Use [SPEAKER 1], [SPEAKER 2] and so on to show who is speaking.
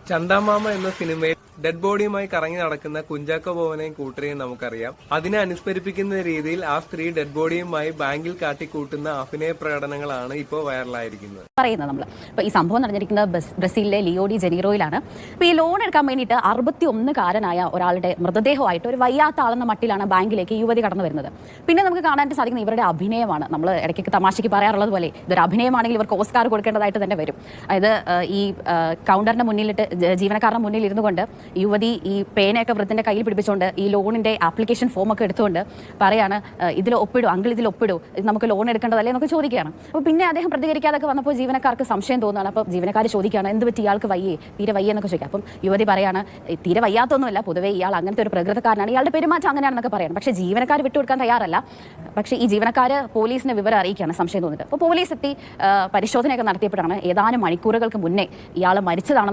[SPEAKER 1] ചന്ദാമാമ എന്ന സിനിമയിൽ ഡെഡ് ബോഡിയുമായി കറങ്ങി നടക്കുന്ന കുഞ്ചാക്കോ ബോബനെയും കൂട്ടരെയും നമുക്കറിയാം. അതിനെ അനുസ്മരിപ്പിക്കുന്ന രീതിയിൽ ആ സ്ത്രീ ഡെഡ് ബോഡിയുമായി ബാങ്കിൽ കാട്ടിക്കൂട്ടുന്ന അഭിനയ പ്രകടനങ്ങളാണ് ഇപ്പോൾ വൈറലായിരിക്കുന്നത്.
[SPEAKER 2] നമ്മൾ ഇപ്പോൾ ഈ സംഭവം നടന്നിരിക്കുന്നത് ബ്രസീലിലെ ലിയോ ഡി ജനീറോയിലാണ്. ഇപ്പോൾ ഈ ലോൺ എടുക്കാൻ വേണ്ടിയിട്ട് 61-കാരനായ ഒരാളുടെ മൃതദേഹമായിട്ട് ഒരു വയ്യാത്ത ആളെന്ന മട്ടിലാണ് ബാങ്കിലേക്ക് യുവതി കടന്നു വരുന്നത്. പിന്നെ നമുക്ക് കാണാനായിട്ട് സാധിക്കുന്ന ഇവരുടെ അഭിനയമാണ്. നമ്മൾ ഇടയ്ക്ക് തമാശയ്ക്ക് പറയാറുള്ളത് പോലെ ഇതൊരു അഭിനയമാണെങ്കിൽ ഇവർക്ക് ഓസ്കാർ കൊടുക്കേണ്ടതായിട്ട് തന്നെ വരും. അതായത് ഈ കൗണ്ടറിന്റെ മുന്നിലിട്ട് ജീവനക്കാരുടെ മുന്നിൽ ഇരുന്നു കൊണ്ട് യുവതി ഈ പേനയൊക്കെ വൃദ്ധന്റെ കയ്യിൽ പിടിപ്പിച്ചുകൊണ്ട് ഈ ലോണിന്റെ ആപ്ലിക്കേഷൻ ഫോമൊക്കെ എടുത്തുകൊണ്ട് പറയാണ്, ഇതിൽ ഒപ്പിടൂ അങ്കിൾ, ഇതിൽ ഒപ്പിടൂ, ഇത് നമുക്ക് ലോൺ എടുക്കേണ്ടതല്ലേ എന്നൊക്കെ ചോദിക്കുകയാണ്. അപ്പോൾ പിന്നെ അദ്ദേഹം പ്രതികരിക്കാതൊക്കെ വന്നപ്പോൾ ജീവനക്കാർക്ക് സംശയം തോന്നുകയാണ്. അപ്പോൾ ജീവനക്കാർ ചോദിക്കുകയാണ്, എന്ത് പറ്റി ഇയാൾക്ക് വയ്യേ, തീരെ വയ്യേ എന്നൊക്കെ ചോദിക്കാം. അപ്പം യുവതി പറയാണ്, തീരെ വയ്യാത്തൊന്നുമല്ല, പൊതുവേ ഇയാൾ അങ്ങനത്തെ ഒരു പ്രകൃതക്കാരനാണ്, ഇയാളുടെ പെരുമാറ്റം അങ്ങനെയാണെന്നൊക്കെ പറയണം. പക്ഷേ ജീവനക്കാർ വിട്ടുകൊടുക്കാൻ തയ്യാറല്ല. പക്ഷേ ഈ ജീവനക്കാർ പോലീസിനെ വിവരം അറിയിക്കുകയാണ് സംശയം തോന്നിയിട്ട്. അപ്പോൾ പോലീസ് എത്തി പരിശോധനയൊക്കെ നടത്തിയപ്പോഴാണ് ഏതാനും മണിക്കൂറുകൾക്ക് മുന്നേ ഇയാൾ മരിച്ചതാണെന്ന്